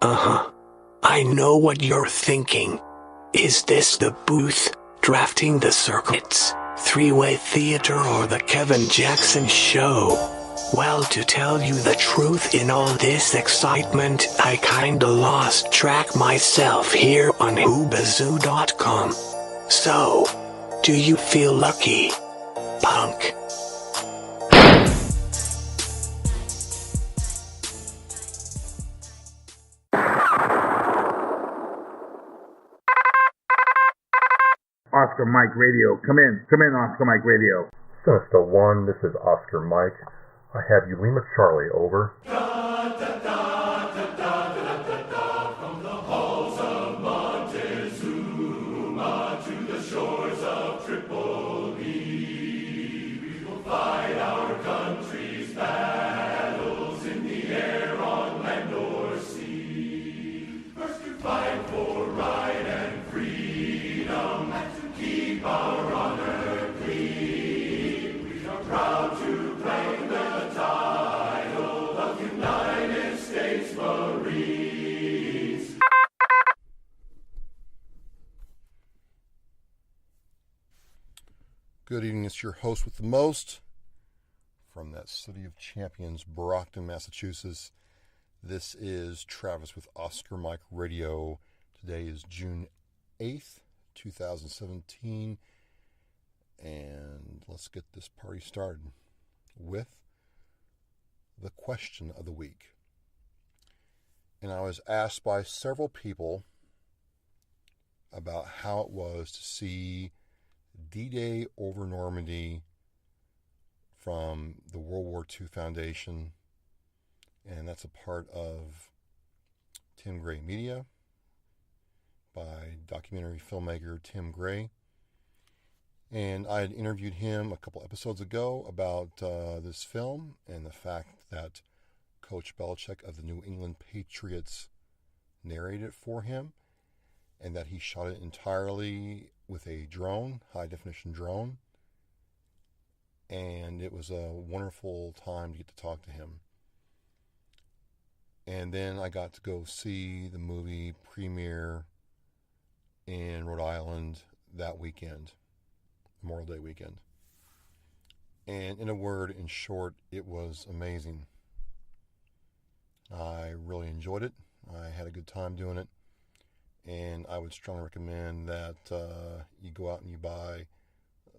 Uh-huh. I know what you're thinking. Is this the booth, drafting the circuits, three-way theater, or the Kevin Jackson show? Well, to tell you the truth, in all this excitement, I kinda lost track myself here on Whoobazoo.com. So, do you feel lucky, punk? Oscar Mike Radio. Come in, Oscar Mike Radio. Sinister One, this is Oscar Mike. I have you, Lima Charlie, over. From the halls of Montezuma to the shores of Tripoli, we will fight our country's battles in the air, on land or sea. First to fight for right and freedom, and to keep our honor clean. We are proud to claim the title of United States Marines. Good evening, it's your host with the most from that city of champions, Brockton, Massachusetts. This is Travis with Oscar Mike Radio. Today is June 8th, 2017, and let's get this party started with the question of the week. And I was asked by several people about how it was to see D-Day over Normandy from the World War II Foundation, and that's a part of Tim Gray Media by documentary filmmaker Tim Gray. And I had interviewed him a couple episodes ago about this film and the fact that Coach Belichick of the New England Patriots narrated it for him, and that he shot it entirely with a drone, high-definition drone. And it was a wonderful time to get to talk to him. And then I got to go see the movie premiere in Rhode Island that weekend, Memorial Day weekend. And in a word, in short, it was amazing. I really enjoyed it. I had a good time doing it. And I would strongly recommend that you go out and you buy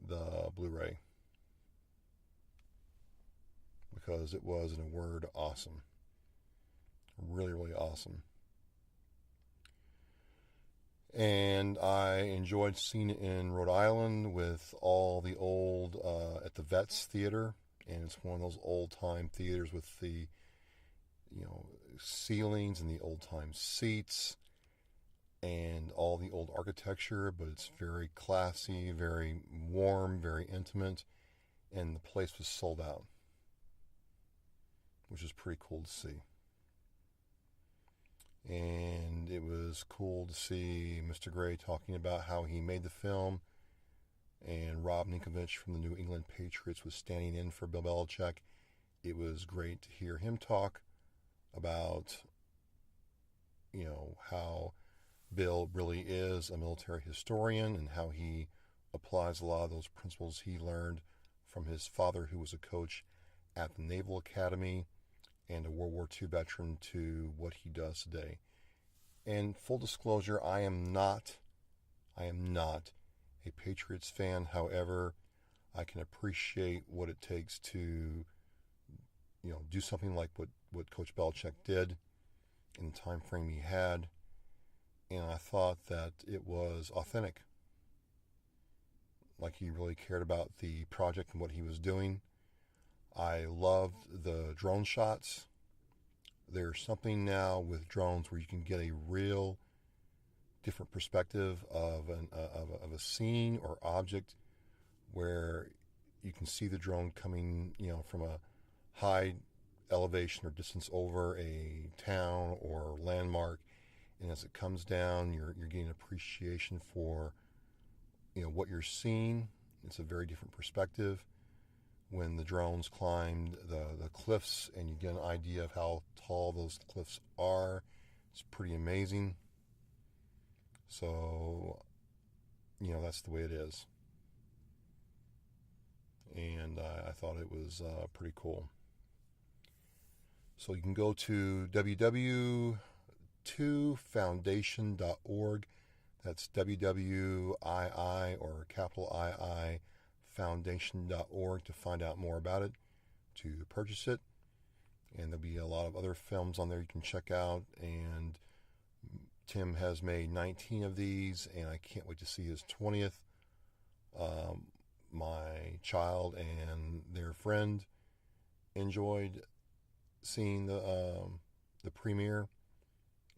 the Blu-ray, because it was, in a word, awesome. Really, really awesome. And I enjoyed seeing it in Rhode Island with all the old, at the Vets Theater. And it's one of those old-time theaters with the, ceilings and the old-time seats and all the old architecture, but it's very classy, very warm, very intimate, and the place was sold out, which is pretty cool to see. And it was cool to see Mr. Gray talking about how he made the film, and Rob Ninkovich from the New England Patriots was standing in for Bill Belichick. It was great to hear him talk about, how Bill really is a military historian and how he applies a lot of those principles he learned from his father, who was a coach at the Naval Academy and a World War II veteran, to what he does today. And full disclosure, I am not a Patriots fan. However, I can appreciate what it takes to, do something like what Coach Belichick did in the time frame he had. And I thought that it was authentic. Like he really cared about the project and what he was doing. I loved the drone shots. There's something now with drones where you can get a real different perspective of a scene or object, where you can see the drone coming, from a high elevation or distance over a town or landmark, and as it comes down, you're getting appreciation for, what you're seeing. It's a very different perspective. When the drones climbed the cliffs, and you get an idea of how tall those cliffs are, It's pretty amazing. So, that's the way it is. And I thought it was pretty cool. So you can go to WWII Foundation.org. That's WWII or capital II Foundation.org to find out more about it, to purchase it. And there'll be a lot of other films on there you can check out. And Tim has made 19 of these, and I can't wait to see his 20th. My child and their friend enjoyed seeing the premiere,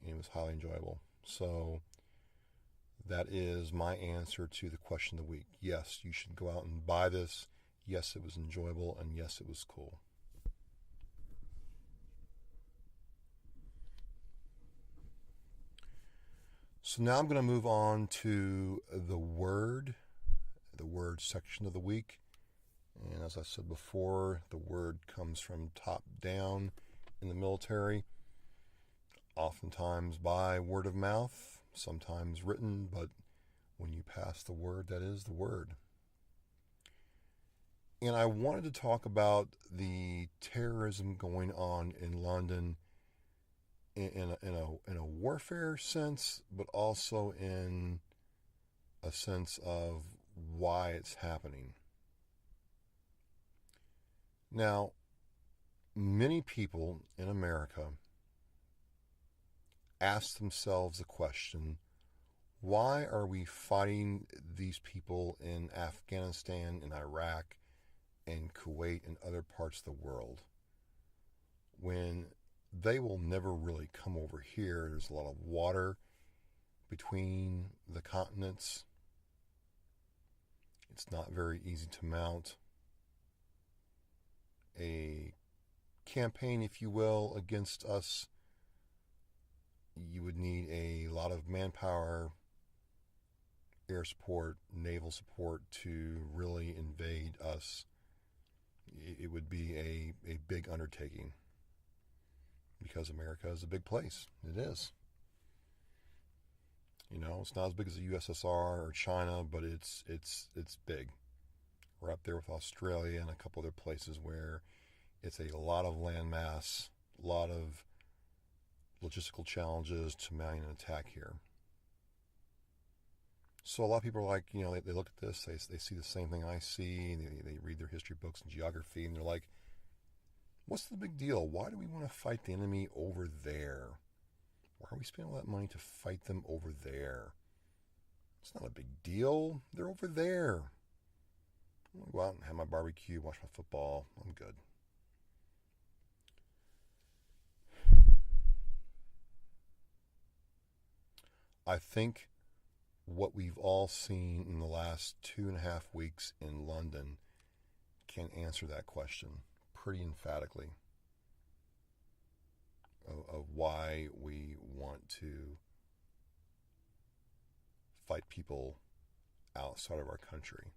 and it was highly enjoyable. So that is my answer to the question of the week. Yes, you should go out and buy this. Yes, it was enjoyable, and yes, it was cool. So now I'm going to move on to the word section of the week. And as I said before, the word comes from top down in the military, oftentimes by word of mouth, sometimes written, but when you pass the word, that is the word. And I wanted to talk about the terrorism going on in London in a warfare sense, but also in a sense of why it's happening. Now, many people in America ask themselves the question, why are we fighting these people in Afghanistan and Iraq and Kuwait and other parts of the world when they will never really come over here? There's a lot of water between the continents. It's not very easy to mount a campaign, if you will, against us. You would need a lot of manpower, air support, naval support to really invade us. It would be a big undertaking because America is a big place. It is. It's not as big as the USSR or China, but it's big. We're up there with Australia and a couple other places where it's a lot of land mass, a lot of logistical challenges to mounting an attack here. So a lot of people are like, they look at this, they see the same thing I see, and they read their history books and geography, and they're like, what's the big deal? Why do we want to fight the enemy over there? Why are we spending all that money to fight them over there? It's not a big deal. They're over there. I'm going to go out and have my barbecue, watch my football. I'm good. I think what we've all seen in the last 2.5 weeks in London can answer that question pretty emphatically of why we want to fight people outside of our country.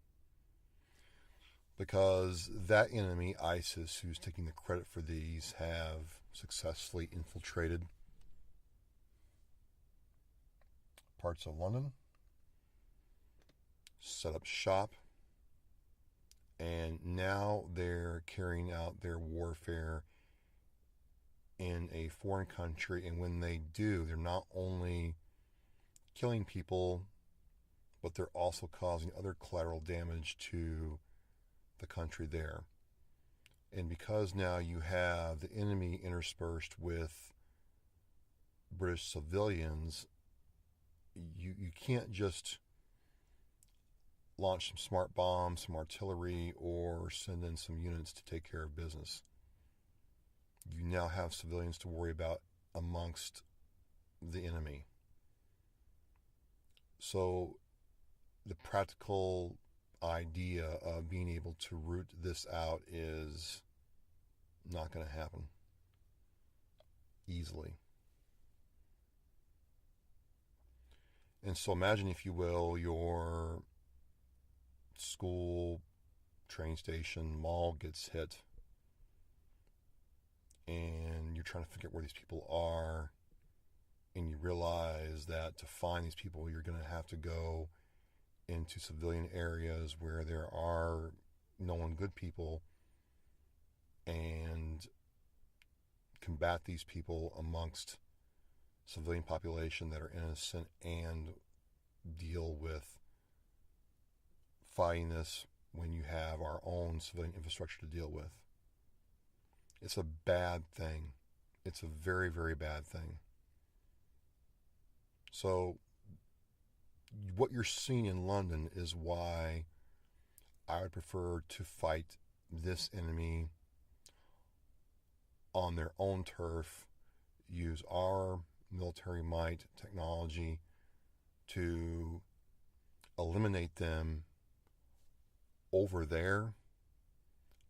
Because that enemy, ISIS, who's taking the credit for these, have successfully infiltrated parts of London, set up shop, and now they're carrying out their warfare in a foreign country. And when they do, they're not only killing people, but they're also causing other collateral damage to the country there. And because now you have the enemy interspersed with British civilians, you can't just launch some smart bombs, some artillery, or send in some units to take care of business. You now have civilians to worry about amongst the enemy. So the practical idea of being able to root this out is not going to happen easily. And so imagine, if you will, your school, train station, mall gets hit, and you're trying to figure out where these people are. and you realize that to find these people, you're going to have to go into civilian areas where there are known good people and combat these people amongst civilian population that are innocent and deal with fighting this when you have our own civilian infrastructure to deal with. It's a bad thing. It's a very, very bad thing. So what you're seeing in London is why I would prefer to fight this enemy on their own turf, use our military might, technology to eliminate them over there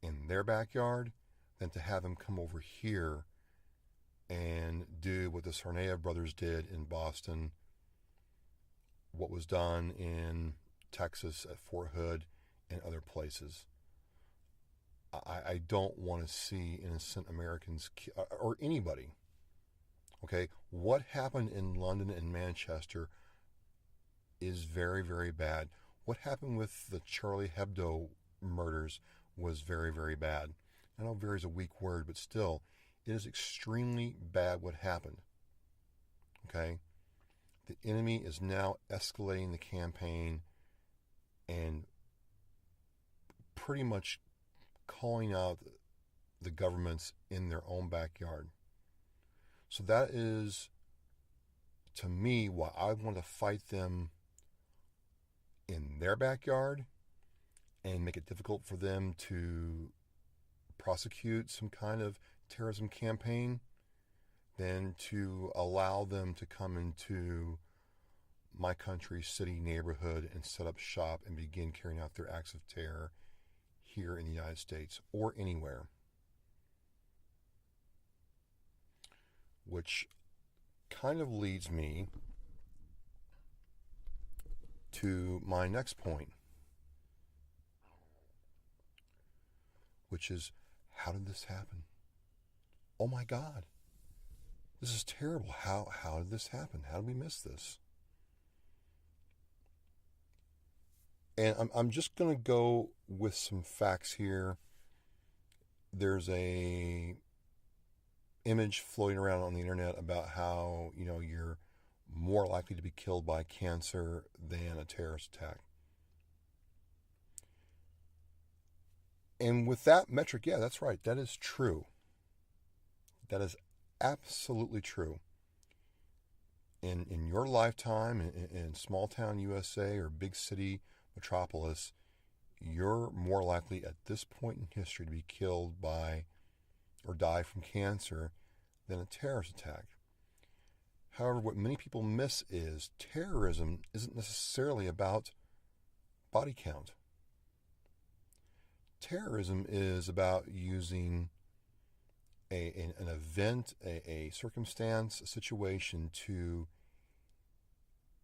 in their backyard, than to have them come over here and do what the Tsarnaev brothers did in Boston, what was done in Texas at Fort Hood and other places. I don't want to see innocent Americans or anybody. Okay, what happened in London and Manchester is very, very bad. What happened with the Charlie Hebdo murders was very, very bad. I know very is a weak word, but still, it is extremely bad what happened. Okay? The enemy is now escalating the campaign and pretty much calling out the governments in their own backyard. So that is, to me, why I want to fight them in their backyard and make it difficult for them to prosecute some kind of terrorism campaign than to allow them to come into my country, city, neighborhood and set up shop and begin carrying out their acts of terror here in the United States or anywhere. Which kind of leads me to my next point, which is, how did this happen? Oh my God, this is terrible. How did this happen? How did we miss this? And I'm just going to go with some facts here. There's a image floating around on the internet about how, you're more likely to be killed by cancer than a terrorist attack. And with that metric, yeah, that's right. That is true. That is absolutely true. In your lifetime, in small town USA or big city metropolis, you're more likely at this point in history to be killed by or die from cancer than a terrorist attack. However, what many people miss is terrorism isn't necessarily about body count. Terrorism is about using an event, a circumstance, a situation to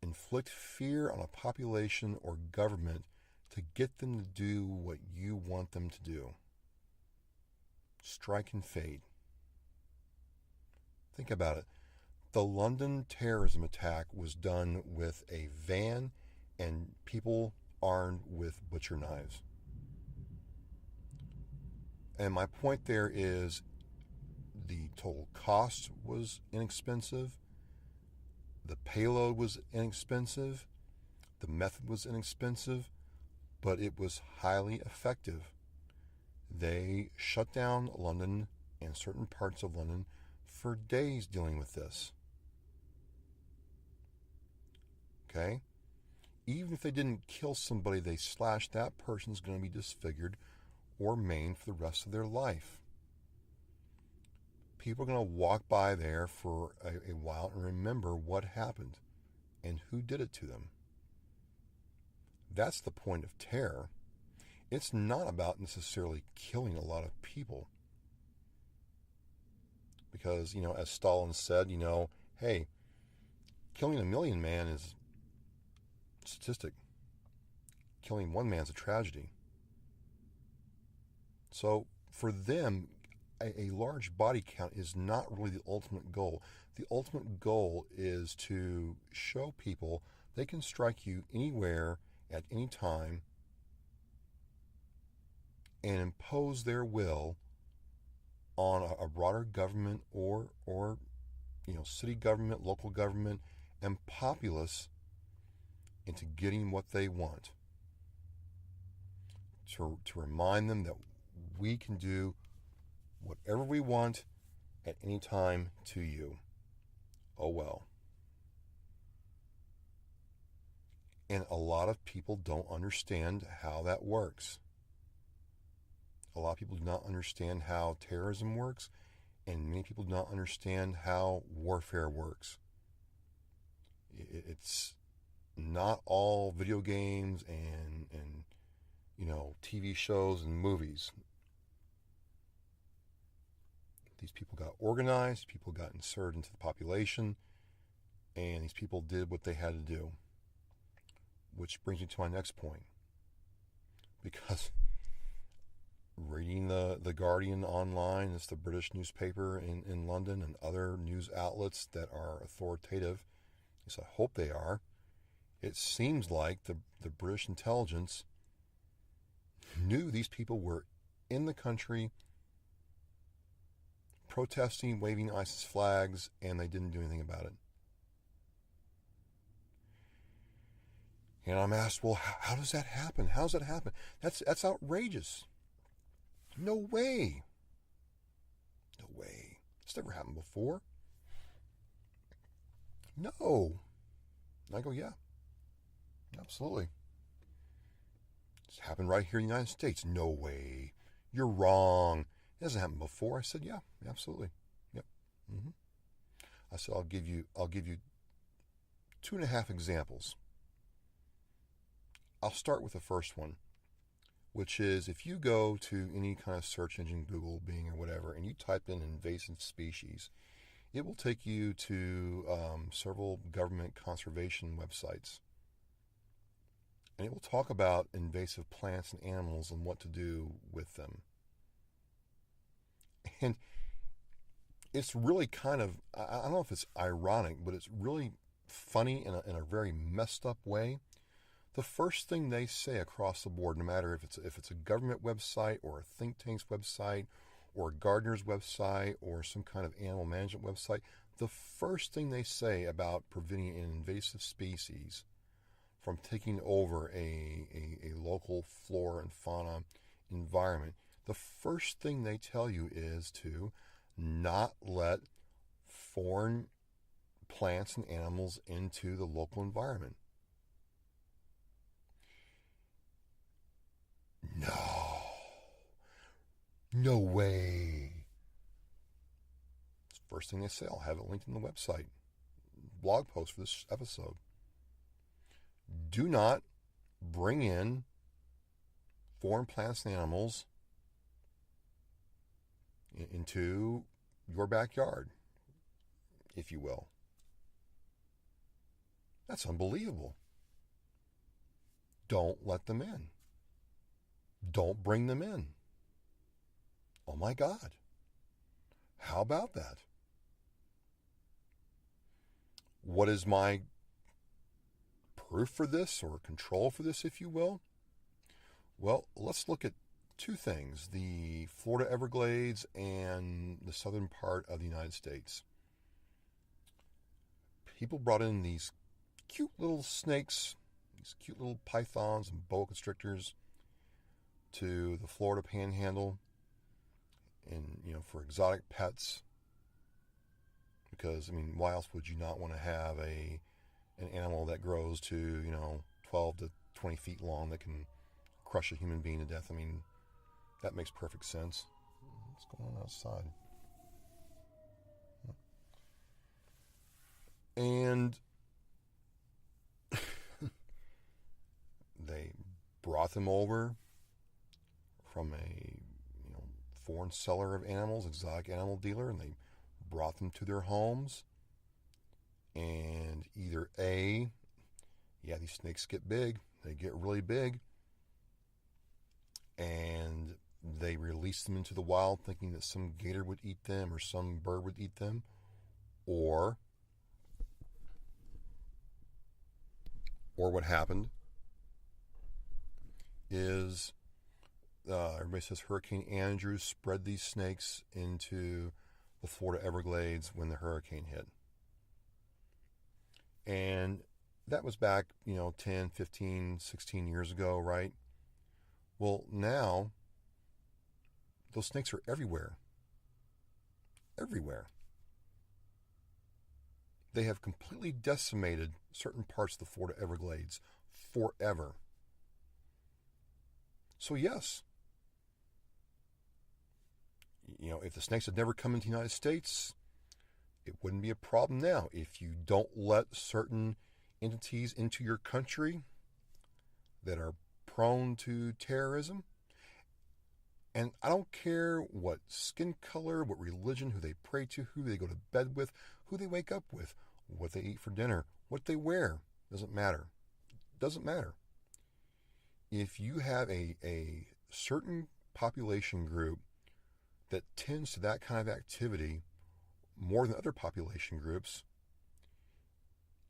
inflict fear on a population or government to get them to do what you want them to do. Strike and fade. Think about it. The London terrorism attack was done with a van and people armed with butcher knives. And my point there is the total cost was inexpensive. The payload was inexpensive. The method was inexpensive, but it was highly effective. They shut down London and certain parts of London for days dealing with this. Okay? Even if they didn't kill somebody they slashed, that person's going to be disfigured or maimed for the rest of their life. People are going to walk by there for a while and remember what happened and who did it to them. That's the point of terror. It's not about necessarily killing a lot of people. Because, as Stalin said, hey, killing 1 million man is a statistic. Killing one man's a tragedy. So for them, a large body count is not really the ultimate goal. The ultimate goal is to show people they can strike you anywhere at any time and impose their will on a broader government or city government, local government, and populace into getting what they want. To remind them that we can do whatever we want at any time to you. Oh well. And a lot of people don't understand how that works. A lot of people do not understand how terrorism works, and many people do not understand how warfare works. It's not all video games and TV shows and movies. These people got organized, people got inserted into the population, and these people did what they had to do. Which brings me to my next point. Because reading the Guardian online, it's the British newspaper in London, and other news outlets that are authoritative, at least I hope they are, it seems like the British intelligence knew these people were in the country protesting, waving ISIS flags, and they didn't do anything about it. And I'm asked, well, how does that happen? How does that happen? That's outrageous. No way. No way. It's never happened before. No. And I go, yeah. Absolutely. It's happened right here in the United States. No way. You're wrong. It hasn't happened before. I said, yeah, absolutely. Yep. Mm-hmm. I said, I'll give you 2.5 examples. I'll start with the first one, which is if you go to any kind of search engine, Google, Bing, or whatever, and you type in invasive species, it will take you to several government conservation websites. And it will talk about invasive plants and animals and what to do with them. And it's really kind of, I don't know if it's ironic, but it's really funny in a very messed up way. The first thing they say across the board, no matter if it's a government website or a think tank's website or a gardener's website or some kind of animal management website, the first thing they say about preventing an invasive species from taking over a local flora and fauna environment, the first thing they tell you is to not let foreign plants and animals into the local environment. No way. It's the first thing they say. I'll have it linked in the website. Blog post for this episode. Do not bring in foreign plants and animals into your backyard, if you will. That's unbelievable. Don't let them in. Don't bring them in. Oh my God. How about that? What is my proof for this, or control for this, if you will? Well, let's look at two things: the Florida Everglades and the southern part of the United States. People brought in these cute little snakes, these cute little pythons and boa constrictors to the Florida Panhandle, and for exotic pets. Because why else would you not want to have an animal that grows to 12 to 20 feet long that can crush a human being to death? That makes perfect sense. What's going on outside? And they brought them over from a foreign seller of animals, exotic animal dealer, and they brought them to their homes. And either these snakes get big, they get really big, and they release them into the wild thinking that some gator would eat them or some bird would eat them, or what happened is everybody says Hurricane Andrew spread these snakes into the Florida Everglades when the hurricane hit. And that was back, 10, 15, 16 years ago, right? Well, now those snakes are everywhere. Everywhere. They have completely decimated certain parts of the Florida Everglades forever. So yes, if the snakes had never come into the United States, it wouldn't be a problem now. If you don't let certain entities into your country that are prone to terrorism, and I don't care what skin color, what religion, who they pray to, who they go to bed with, who they wake up with, what they eat for dinner, what they wear, doesn't matter. Doesn't matter. If you have a certain population group that tends to that kind of activity more than other population groups,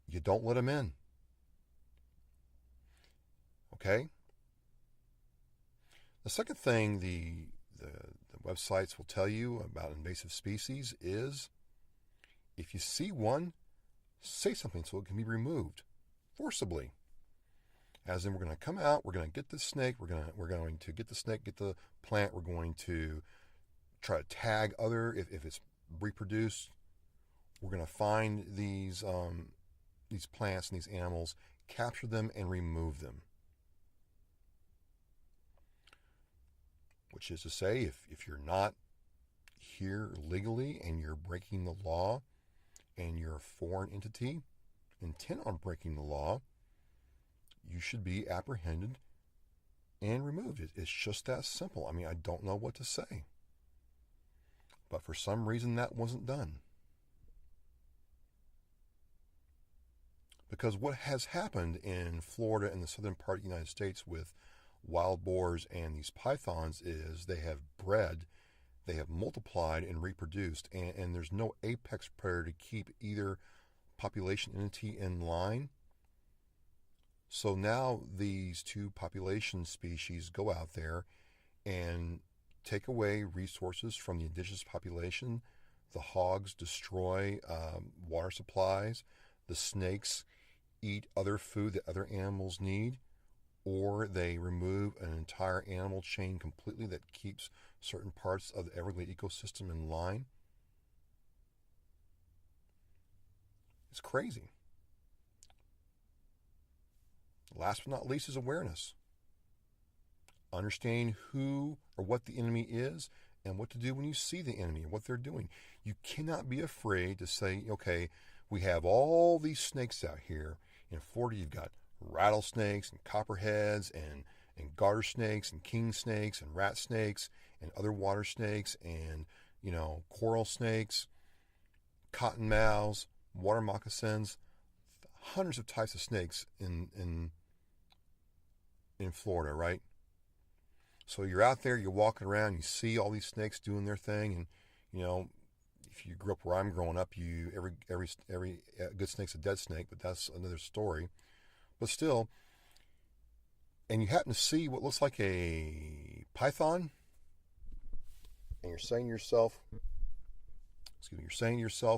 you don't let them in. Okay? The second thing the websites will tell you about invasive species is if you see one, say something so it can be removed forcibly. As in, we're going to come out, we're going to get the snake, we're going to get the snake, get the plant, we're going to try to tag other, if it's reproduced, we're going to find these plants and these animals, capture them and remove them. Which is to say, if you're not here legally and you're breaking the law and you're a foreign entity intent on breaking the law, you should be apprehended and removed. It's just that simple. I mean, I don't know what to say. But for some reason, that wasn't done. Because what has happened in Florida and the southern part of the United States with wild boars and these pythons is they have bred, they have multiplied and reproduced, and there's no apex predator to keep either population entity in line. So now these two population species go out there and take away resources from the indigenous population. The hogs destroy water supplies. The snakes eat other food that other animals need, or they remove an entire animal chain completely that keeps certain parts of the Everglade ecosystem in line. It's crazy. Last but not least is awareness. Understanding who or what the enemy is and what to do when you see the enemy and what they're doing. You cannot be afraid to say, okay, we have all these snakes out here. In Florida, you've got rattlesnakes and copperheads and garter snakes and king snakes and rat snakes and other water snakes and, coral snakes, cottonmouths, water moccasins, hundreds of types of snakes in Florida, right? So you're out there, you're walking around, you see all these snakes doing their thing, and if you grew up where I'm growing up, every good snake's a dead snake, but that's another story. But still, and you happen to see what looks like a python, and you're saying to yourself,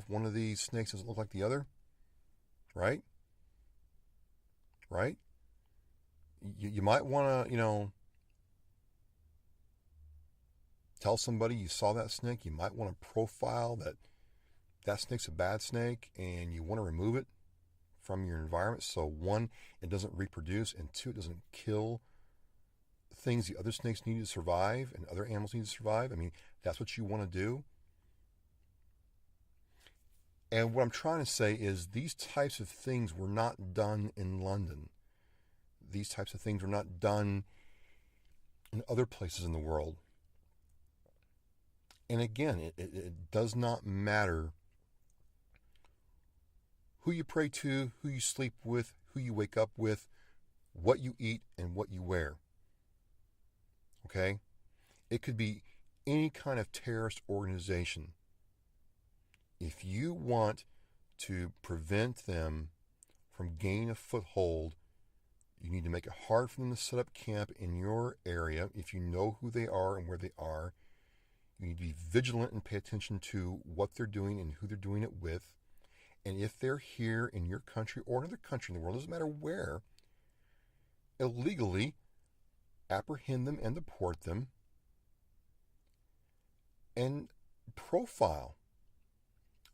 one of these snakes doesn't look like the other, right? Right? You might want to, tell somebody you saw that snake. You might want to profile that snake's a bad snake and you want to remove it from your environment. So one, it doesn't reproduce, and two, it doesn't kill things the other snakes need to survive and other animals need to survive. I mean, that's what you want to do. And what I'm trying to say is these types of things were not done in London. These types of things were not done in other places in the world. And again, it does not matter who you pray to, who you sleep with, who you wake up with, what you eat, and what you wear. Okay? It could be any kind of terrorist organization. If you want to prevent them from gaining a foothold, you need to make it hard for them to set up camp in your area. If you know who they are and where they are, you need to be vigilant and pay attention to what they're doing and who they're doing it with. And if they're here in your country or another country in the world, doesn't matter where, illegally apprehend them and deport them and profile.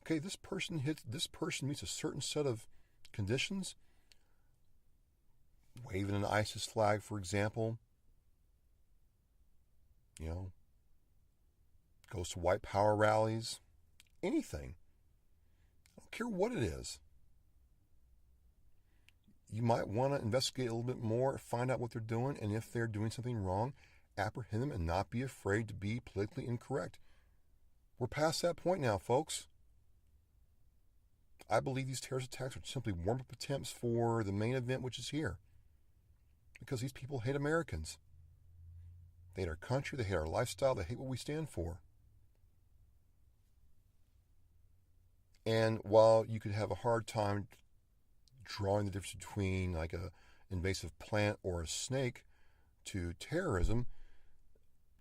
Okay, this person meets a certain set of conditions. Waving an ISIS flag, for example, goes to white power rallies, anything. I don't care what it is. You might want to investigate a little bit more, find out what they're doing, and if they're doing something wrong, apprehend them and not be afraid to be politically incorrect. We're past that point now, folks. I believe these terrorist attacks are simply warm-up attempts for the main event, which is here. Because these people hate Americans. They hate our country, they hate our lifestyle, they hate what we stand for. And while you could have a hard time drawing the difference between like an invasive plant or a snake to terrorism,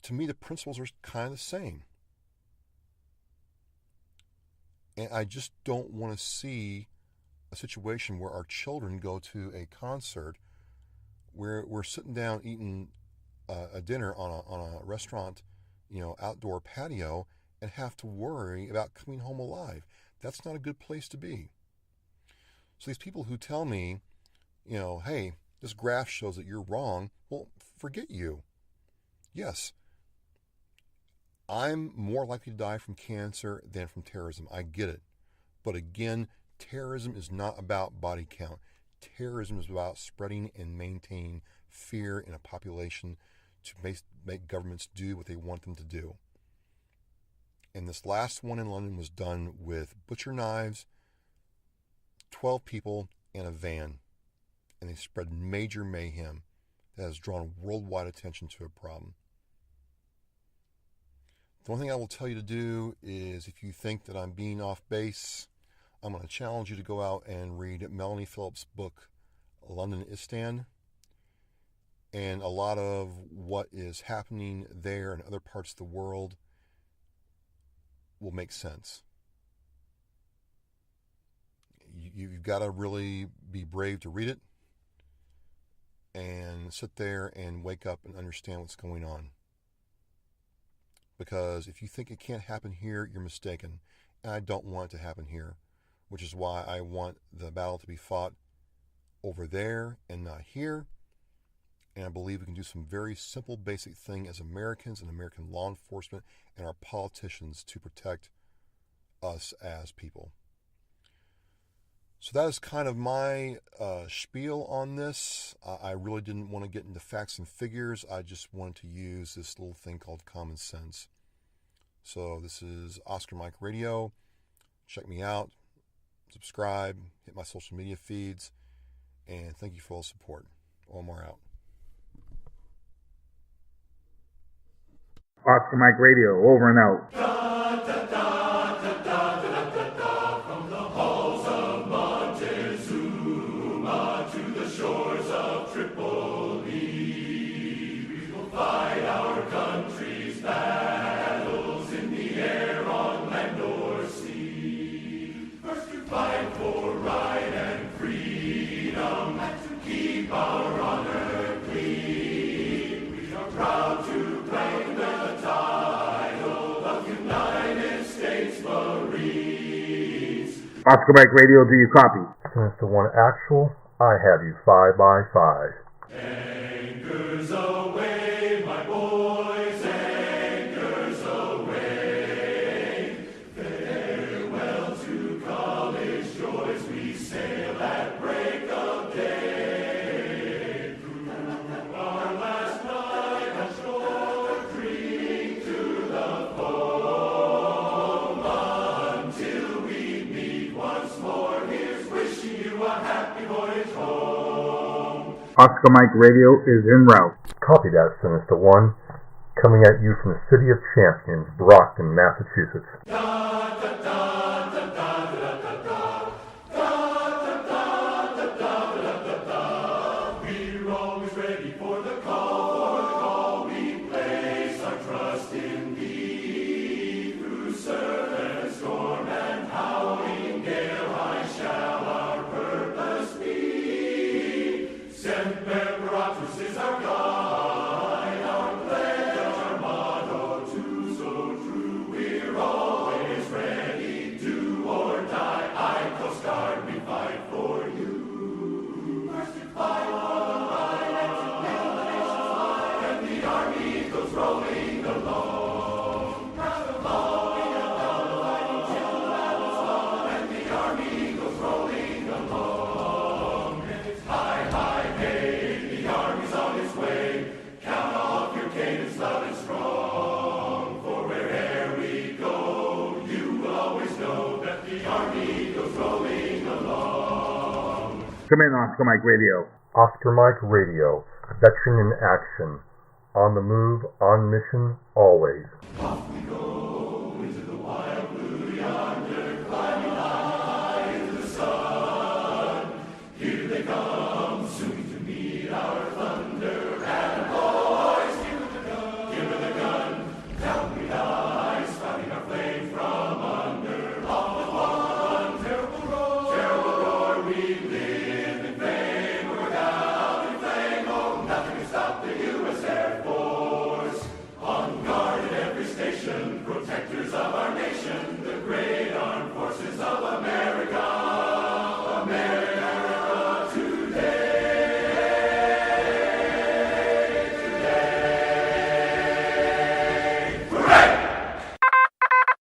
to me the principles are kind of the same. And I just don't want to see a situation where our children go to a concert where we're sitting down eating a dinner on a restaurant, outdoor patio, and have to worry about coming home alive. That's not a good place to be. So these people who tell me, hey, this graph shows that you're wrong, well, forget you. Yes, I'm more likely to die from cancer than from terrorism. I get it. But again, terrorism is not about body count. Terrorism is about spreading and maintaining fear in a population to make governments do what they want them to do. And this last one in London was done with butcher knives, 12 people, and a van. And they spread major mayhem that has drawn worldwide attention to a problem. The one thing I will tell you to do is, if you think that I'm being off base, I'm going to challenge you to go out and read Melanie Phillips' book, Londonistan. And a lot of what is happening there and other parts of the world will make sense. You've got to really be brave to read it and sit there and wake up and understand what's going on. Because if you think it can't happen here, you're mistaken. And I don't want it to happen here, which is why I want the battle to be fought over there and not here. And I believe we can do some very simple, basic thing as Americans and American law enforcement and our politicians to protect us as people. So that is kind of my spiel on this. I really didn't want to get into facts and figures. I just wanted to use this little thing called common sense. So this is Oscar Mike Radio. Check me out. Subscribe. Hit my social media feeds. And thank you for all the support. Omar out. Oscar Mike Radio, over and out. From the halls of Montezuma to the shores of Tripoli, we will fight our country's battles in the air, on land or sea. First to fight for right and freedom, and to keep our honor clean. We are proud to claim the title of United States Marines. Oscar Mike Radio, do you copy? Mr. One Actual, I have you 5 by 5. Anchors away, my boys, anchors away. Farewell to college joys, we sail at break of day. Through our last night on shore, drink to the foam, until we meet once more. Here's wishing you a happy voyage home. Oscar Mike Radio is en route. Copy that, Sinister One. coming at you from the city of champions, Brockton, Massachusetts. We're always ready for the call, we place our trust in thee. Through surf and storm and howling gale, high shall our purpose be. Semper Paratus is our guide, our pledge, our motto too, so true. We're always ready, do or die. I Coast Guard, we fight for you. First to fight for the line and to build the nation's line, and the army goes rolling along. Proud of all we have done, fighting till the battle's won, and the army goes rolling along. And it's high, high, hey, the army's on its way. Count off your cadence loud and strong, for where'er we go, you will always know that the army goes rolling along. Come in, Oscar Mike Radio. Oscar Mike Radio, veteran in action, on the move, on mission, always. Off we go.